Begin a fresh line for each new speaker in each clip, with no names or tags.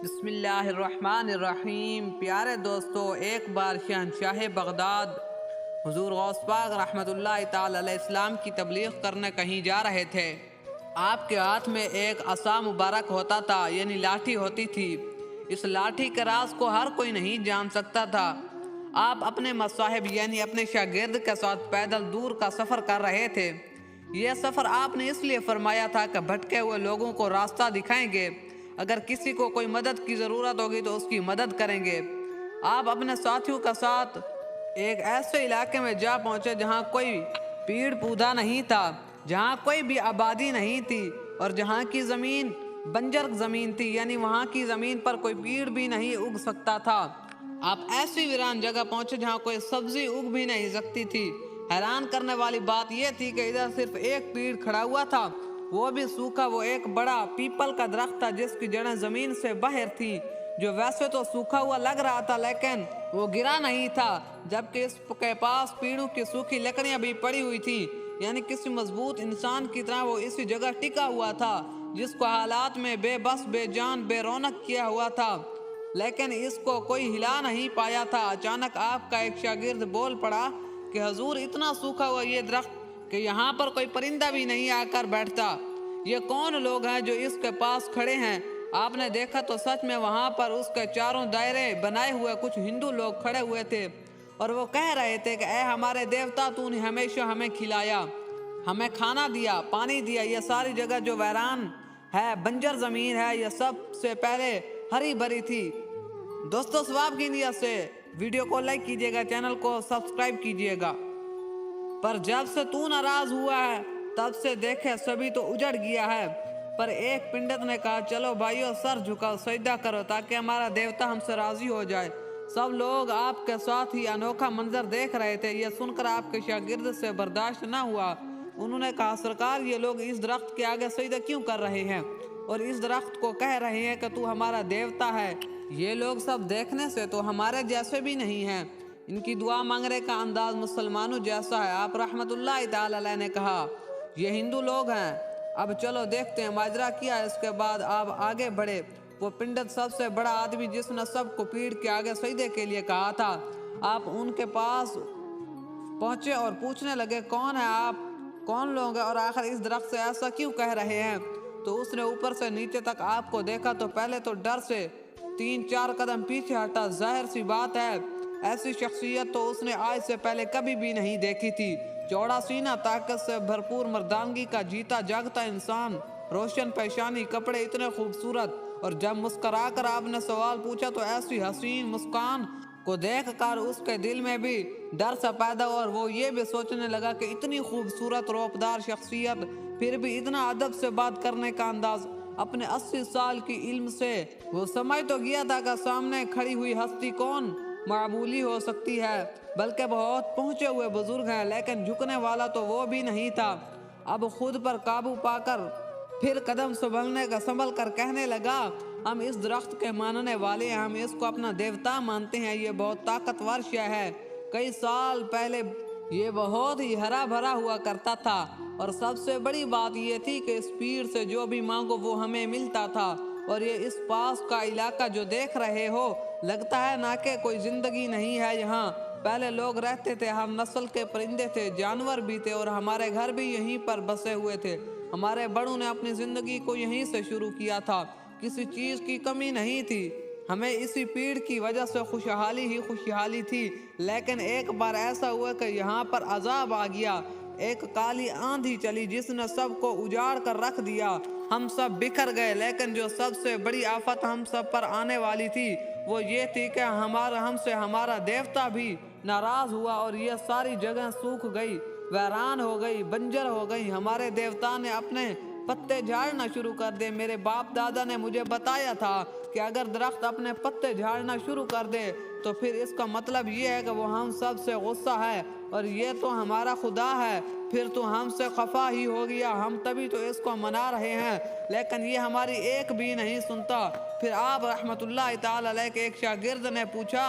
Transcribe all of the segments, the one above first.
بسم اللہ الرحمن الرحیم۔ پیارے دوستو، ایک بار شہنشاہ بغداد حضور غوث پاک رحمت اللہ تعالی علیہ السلام کی تبلیغ کرنے کہیں جا رہے تھے۔ آپ کے ہاتھ میں ایک عصا مبارک ہوتا تھا، یعنی لاٹھی ہوتی تھی۔ اس لاٹھی کے راز کو ہر کوئی نہیں جان سکتا تھا۔ آپ اپنے مصاحب یعنی اپنے شاگرد کے ساتھ پیدل دور کا سفر کر رہے تھے۔ یہ سفر آپ نے اس لیے فرمایا تھا کہ بھٹکے ہوئے لوگوں کو راستہ دکھائیں گے، اگر کسی کو کوئی مدد کی ضرورت ہوگی تو اس کی مدد کریں گے۔ آپ اپنے ساتھیوں کے ساتھ ایک ایسے علاقے میں جا پہنچے جہاں کوئی پیڑ پودا نہیں تھا، جہاں کوئی بھی آبادی نہیں تھی، اور جہاں کی زمین بنجر زمین تھی، یعنی وہاں کی زمین پر کوئی پیڑ بھی نہیں اگ سکتا تھا۔ آپ ایسی ویران جگہ پہنچے جہاں کوئی سبزی اگ بھی نہیں سکتی تھی۔ حیران کرنے والی بات یہ تھی کہ ادھر صرف ایک پیڑ کھڑا ہوا تھا، وہ بھی سوکھا۔ وہ ایک بڑا پیپل کا درخت تھا جس کی جڑیں زمین سے باہر تھی، جو ویسے تو سوکھا ہوا لگ رہا تھا لیکن وہ گرا نہیں تھا، جبکہ اس کے پاس پیڑوں کی سوکھی لکڑیاں بھی پڑی ہوئی تھی، یعنی کسی مضبوط انسان کی طرح وہ اسی جگہ ٹکا ہوا تھا، جس کو حالات میں بے بس بے جان بے رونق کیا ہوا تھا، لیکن اس کو کوئی ہلا نہیں پایا تھا۔ اچانک آپ کا ایک شاگرد بول پڑا کہ حضور، اتنا سوکھا ہوا یہ درخت کہ یہاں پر کوئی پرندہ بھی نہیں آ کر بیٹھتا، یہ کون لوگ ہیں جو اس کے پاس کھڑے ہیں؟ آپ نے دیکھا تو سچ میں وہاں پر اس کے چاروں دائرے بنائے ہوئے کچھ ہندو لوگ کھڑے ہوئے تھے، اور وہ کہہ رہے تھے کہ اے ہمارے دیوتا، تو نے ہمیشہ ہمیں کھلایا، ہمیں کھانا دیا، پانی دیا۔ یہ ساری جگہ جو ویران ہے، بنجر زمین ہے، یہ سب سے پہلے ہری بھری تھی۔ دوستو، ثواب کی نیت سے ویڈیو کو لائک کیجیے گا، چینل کو سبسکرائب کیجیے گا۔ پر جب سے تو ناراض ہوا ہے تب سے دیکھے سبھی تو اجڑ گیا ہے۔ پر ایک پنڈت نے کہا، چلو بھائیو، سر جھکاؤ، سجدہ کرو تاکہ ہمارا دیوتا ہم سے راضی ہو جائے۔ سب لوگ آپ کے ساتھ ہی انوکھا منظر دیکھ رہے تھے۔ یہ سن کر آپ کے شاگرد سے برداشت نہ ہوا۔ انہوں نے کہا، سرکار، یہ لوگ اس درخت کے آگے سجدہ کیوں کر رہے ہیں اور اس درخت کو کہہ رہے ہیں کہ تو ہمارا دیوتا ہے؟ یہ لوگ سب دیکھنے سے تو ہمارے جیسے بھی نہیں ہیں، ان کی دعا مانگنے کا انداز مسلمانوں جیسا ہے۔ آپ رحمت اللہ تعالی علیہ نے کہا، یہ ہندو لوگ ہیں، اب چلو دیکھتے ہیں ماجرا کیا ہے۔ اس کے بعد آپ آگے بڑھے۔ وہ پنڈت، سب سے بڑا آدمی جس نے سب کو پیڑ کے آگے سجدے کے لیے کہا تھا، آپ ان کے پاس پہنچے اور پوچھنے لگے، کون ہے آپ، کون لوگ ہیں، اور آخر اس درخت سے ایسا کیوں کہہ رہے ہیں؟ تو اس نے اوپر سے نیچے تک آپ کو دیکھا تو پہلے تو ڈر سے 3-4 قدم پیچھے ہٹا۔ ظاہر سی بات ہے، ایسی شخصیت تو اس نے آج سے پہلے کبھی بھی نہیں دیکھی تھی۔ چوڑا سینہ، طاقت سے بھرپور مردانگی کا جیتا جاگتا انسان، روشن پیشانی، کپڑے اتنے خوبصورت، اور جب مسکرا کر آپ نے سوال پوچھا تو ایسی حسین مسکان کو دیکھ کر اس کے دل میں بھی ڈر سا پیدا ہوا، اور وہ یہ بھی سوچنے لگا کہ اتنی خوبصورت روپدار شخصیت، پھر بھی اتنا ادب سے بات کرنے کا انداز۔ اپنے 80 سال کی علم سے وہ سمجھ تو گیا تھا کہ سامنے کھڑی ہوئی ہستی کون معمولی ہو سکتی ہے، بلکہ بہت پہنچے ہوئے بزرگ ہیں، لیکن جھکنے والا تو وہ بھی نہیں تھا۔ اب خود پر قابو پا کر پھر قدم سنبھل کر کہنے لگا، ہم اس درخت کے ماننے والے ہیں، ہم اس کو اپنا دیوتا مانتے ہیں، یہ بہت طاقتور شے ہے۔ کئی سال پہلے یہ بہت ہی ہرا بھرا ہوا کرتا تھا، اور سب سے بڑی بات یہ تھی کہ اس پیڑ سے جو بھی مانگو وہ ہمیں ملتا تھا، اور یہ اس پاس کا علاقہ جو دیکھ رہے ہو، لگتا ہے نہ کہ کوئی زندگی نہیں ہے یہاں، پہلے لوگ رہتے تھے، ہم نسل کے پرندے تھے، جانور بھی تھے، اور ہمارے گھر بھی یہیں پر بسے ہوئے تھے۔ ہمارے بڑوں نے اپنی زندگی کو یہیں سے شروع کیا تھا، کسی چیز کی کمی نہیں تھی، ہمیں اسی پیڑ کی وجہ سے خوشحالی ہی خوشحالی تھی۔ لیکن ایک بار ایسا ہوا کہ یہاں پر عذاب آ گیا، ایک کالی آندھی چلی جس نے سب کو اجاڑ کر رکھ دیا، ہم سب بکھر گئے۔ لیکن جو سب سے بڑی آفت ہم سب پر آنے والی تھی وہ یہ تھی کہ ہم سے ہمارا دیوتا بھی ناراض ہوا، اور یہ ساری جگہ سوکھ گئی، ویران ہو گئی، بنجر ہو گئی۔ ہمارے دیوتا نے اپنے پتے جھاڑنا شروع کر دے۔ میرے باپ دادا نے مجھے بتایا تھا کہ اگر درخت اپنے پتے جھاڑنا شروع کر دے تو پھر اس کا مطلب یہ ہے کہ وہ ہم سب سے غصہ ہے، اور یہ تو ہمارا خدا ہے، پھر تو ہم سے خفا ہی ہو گیا، ہم تبھی تو اس کو منا رہے ہیں، لیکن یہ ہماری ایک بھی نہیں سنتا۔ پھر آپ رحمت اللہ تعالی علیہ کے ایک شاگرد نے پوچھا،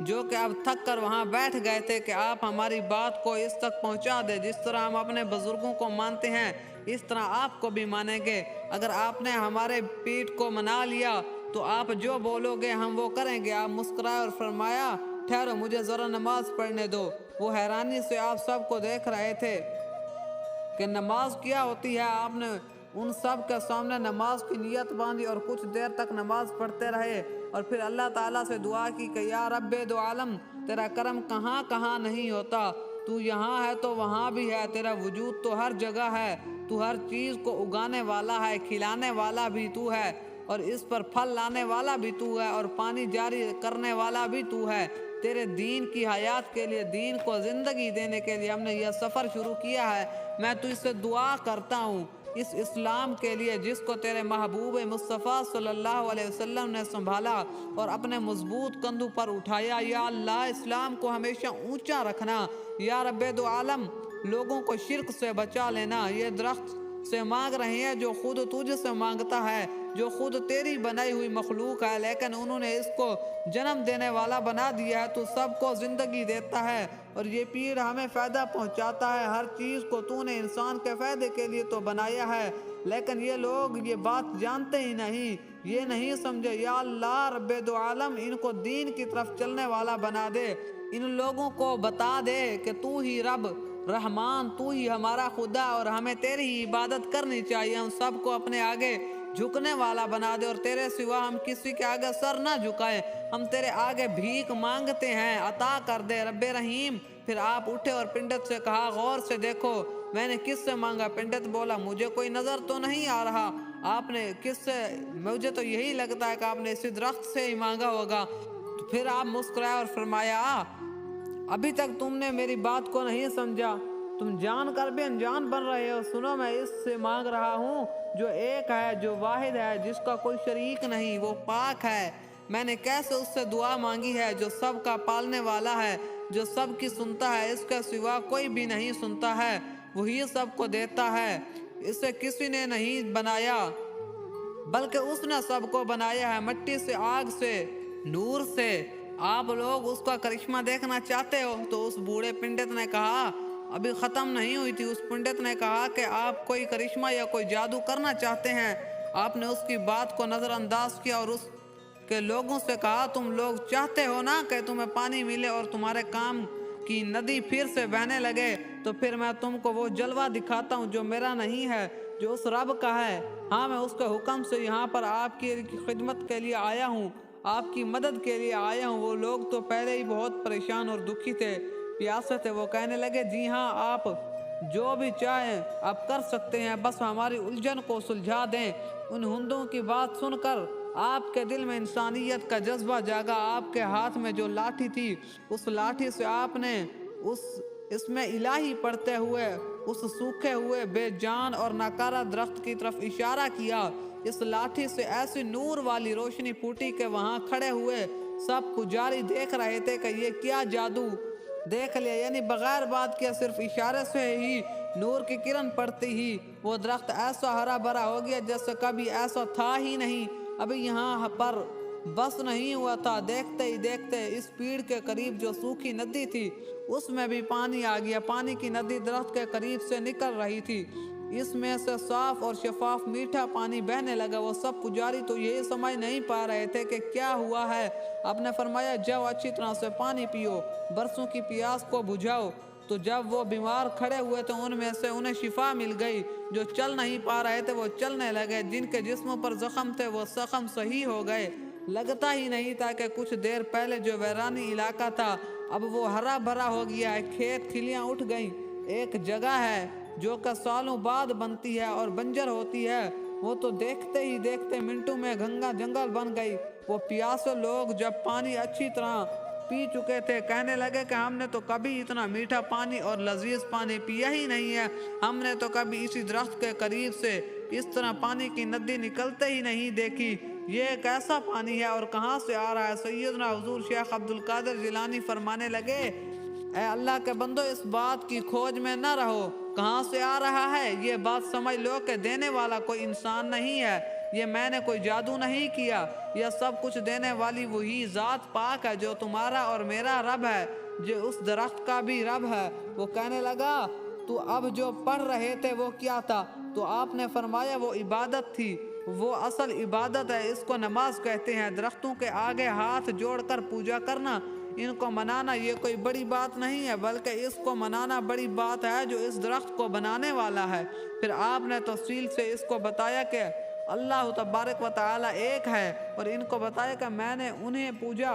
جو کہ اب تھک کر وہاں بیٹھ گئے تھے کہ آپ ہماری بات کو اس تک پہنچا دیں، جس طرح ہم اپنے بزرگوں کو مانتے ہیں اس طرح آپ کو بھی مانیں گے۔ اگر آپ نے ہمارے پیٹ کو منا لیا تو آپ جو بولو گے ہم وہ کریں گے۔ آپ مسکرائے اور فرمایا، ٹھہرو مجھے ذرا نماز پڑھنے دو۔ وہ حیرانی سے آپ سب کو دیکھ رہے تھے کہ نماز کیا ہوتی ہے۔ آپ نے ان سب کے سامنے نماز کی نیت باندھی اور کچھ دیر تک نماز پڑھتے رہے، اور پھر اللہ تعالیٰ سے دعا کی کہ یا رب دو عالم، تیرا کرم کہاں کہاں نہیں ہوتا، تو یہاں ہے تو وہاں بھی ہے، تیرا وجود تو ہر جگہ ہے، تو ہر چیز کو اگانے والا ہے، کھلانے والا بھی تو ہے، اور اس پر پھل لانے والا بھی تو ہے، اور پانی جاری کرنے والا بھی تو ہے۔ تیرے دین کی حیات کے لیے، دین کو زندگی دینے کے لیے ہم نے یہ سفر شروع کیا ہے۔ میں تو اس سے دعا کرتا ہوں اس اسلام کے لیے جس کو تیرے محبوب مصطفیٰ صلی اللہ علیہ وسلم نے سنبھالا اور اپنے مضبوط کندھوں پر اٹھایا۔ یا اللہ اسلام کو ہمیشہ اونچا رکھنا۔ یا رب دو عالم لوگوں کو شرک سے بچا لینا۔ یہ درخت سے مانگ رہے ہیں جو خود تجھ سے مانگتا ہے، جو خود تیری بنائی ہوئی مخلوق ہے، لیکن انہوں نے اس کو جنم دینے والا بنا دیا ہے۔ تو سب کو زندگی دیتا ہے اور یہ پیڑ ہمیں فائدہ پہنچاتا ہے۔ ہر چیز کو تو نے انسان کے فائدے کے لیے تو بنایا ہے، لیکن یہ لوگ یہ بات جانتے ہی نہیں، یہ نہیں سمجھے۔ یا اللہ رب دو عالم ان کو دین کی طرف چلنے والا بنا دے، ان لوگوں کو بتا دے کہ تو ہی رب رحمان، تو ہی ہمارا خدا، اور ہمیں تیری ہی عبادت کرنی چاہیے۔ ہم سب کو اپنے آگے جھکنے والا بنا دے اور تیرے سوا ہم کسی کے آگے سر نہ جھکائیں۔ ہم تیرے آگے بھیک مانگتے ہیں، عطا کر دے رب رحیم۔ پھر آپ اٹھے اور پنڈت سے کہا، غور سے دیکھو میں نے کس سے مانگا؟ پنڈت بولا، مجھے کوئی نظر تو نہیں آ رہا۔ آپ نے کس سے؟ مجھے تو یہی لگتا ہے کہ آپ نے اسی درخت سے ہی مانگا ہوگا۔ تو پھر آپ مسکرائے اور فرمایا، ابھی تک تم نے میری بات کو نہیں سمجھا، تم جان کر بھی انجان بن رہے ہو۔ سنو میں اس سے مانگ رہا ہوں جو ایک ہے، جو واحد ہے، جس کا کوئی شریک نہیں، وہ پاک ہے۔ میں نے کیسے اس سے دعا مانگی ہے جو سب کا پالنے والا ہے، جو سب کی سنتا ہے، اس کے سوا کوئی بھی نہیں سنتا ہے، وہی سب کو دیتا ہے۔ اسے کسی نے نہیں بنایا بلکہ اس نے سب کو بنایا ہے، مٹی سے، آگ سے، نور سے۔ آپ لوگ اس کا کرشمہ دیکھنا چاہتے ہو؟ تو اس بوڑھے پنڈت نے کہا، ابھی ختم نہیں ہوئی تھی۔ اس پنڈت نے کہا کہ آپ کوئی کرشمہ یا کوئی جادو کرنا چاہتے ہیں؟ آپ نے اس کی بات کو نظر انداز کیا اور اس کے لوگوں سے کہا، تم لوگ چاہتے ہو نا کہ تمہیں پانی ملے اور تمہارے کام کی ندی پھر سے بہنے لگے، تو پھر میں تم کو وہ جلوہ دکھاتا ہوں جو میرا نہیں ہے، جو اس رب کا ہے۔ ہاں میں اس کے حکم سے یہاں پر آپ کی خدمت کے لیے آیا ہوں، آپ کی مدد کے لیے آیا ہوں۔ وہ لوگ تو پہلے ہی بہت پریشان اور دکھی تھے، پیاسے تھے۔ وہ کہنے لگے، جی ہاں آپ جو بھی چاہیں آپ کر سکتے ہیں، بس ہماری الجھن کو سلجھا دیں۔ ان ہندوؤں کی بات سن کر آپ کے دل میں انسانیت کا جذبہ جاگا۔ آپ کے ہاتھ میں جو لاٹھی تھی، اس لاٹھی سے آپ نے اس میں الہی پڑھتے ہوئے اس سوکھے ہوئے بے جان اور ناکارہ درخت کی طرف اشارہ کیا۔ اس لاٹھی سے ایسی نور والی روشنی پھوٹی کہ وہاں کھڑے ہوئے سب پجاری دیکھ رہے تھے کہ یہ کیا جادو دیکھ لیا، یعنی بغیر بات کیا صرف اشارے سے ہی نور کی کرن پڑتی ہی وہ درخت ایسا ہرا بھرا ہو گیا جیسے کبھی ایسا تھا ہی نہیں۔ ابھی یہاں پر بس نہیں ہوا تھا، دیکھتے ہی دیکھتے اس پیڑ کے قریب جو سوکھی ندی تھی اس میں بھی پانی آ گیا۔ پانی کی ندی درخت کے قریب سے نکل رہی تھی، اس میں سے صاف اور شفاف میٹھا پانی بہنے لگا۔ وہ سب پجاری تو یہی سمجھ نہیں پا رہے تھے کہ کیا ہوا ہے۔ آپ نے فرمایا، جاؤ اچھی طرح سے پانی پیو، برسوں کی پیاس کو بجھاؤ۔ تو جب وہ بیمار کھڑے ہوئے تو ان میں سے انہیں شفا مل گئی، جو چل نہیں پا رہے تھے وہ چلنے لگے، جن کے جسموں پر زخم تھے وہ زخم صحیح ہو گئے۔ لگتا ہی نہیں تھا کہ کچھ دیر پہلے جو ویرانی علاقہ تھا اب وہ ہرا بھرا ہو گیا ہے، کھیت کھلیاں اٹھ گئیں۔ ایک جگہ ہے جو کہ سالوں بعد بنتی ہے اور بنجر ہوتی ہے، وہ تو دیکھتے ہی دیکھتے منٹوں میں گنگا جنگل بن گئی۔ وہ پیاسے لوگ جب پانی اچھی طرح پی چکے تھے کہنے لگے کہ ہم نے تو کبھی اتنا میٹھا پانی اور لذیذ پانی پیا ہی نہیں ہے، ہم نے تو کبھی اسی درخت کے قریب سے اس طرح پانی کی ندی نکلتے ہی نہیں دیکھی۔ یہ ایک ایسا پانی ہے اور کہاں سے آ رہا ہے؟ سیدنا حضور شیخ عبد القادر جیلانی فرمانے لگے، اے اللہ کے بندو اس بات کی کھوج میں نہ رہو، کہاں سے آ رہا ہے یہ بات سمجھ لو کہ دینے والا کوئی انسان نہیں ہے، یہ میں نے کوئی جادو نہیں کیا، یہ سب کچھ دینے والی وہی ذات پاک ہے جو تمہارا اور میرا رب ہے، جو اس درخت کا بھی رب ہے۔ وہ کہنے لگا تو اب جو پڑھ رہے تھے وہ کیا تھا؟ تو آپ نے فرمایا وہ عبادت تھی، وہ اصل عبادت ہے، اس کو نماز کہتے ہیں۔ درختوں کے آگے ہاتھ جوڑ کر پوجا کرنا، ان کو منانا یہ کوئی بڑی بات نہیں ہے، بلکہ اس کو منانا بڑی بات ہے جو اس درخت کو بنانے والا ہے۔ پھر آپ نے تفصیل سے اس کو بتایا کہ اللہ تبارک و تعالی ایک ہے، اور ان کو بتایا کہ میں نے انہیں پوجا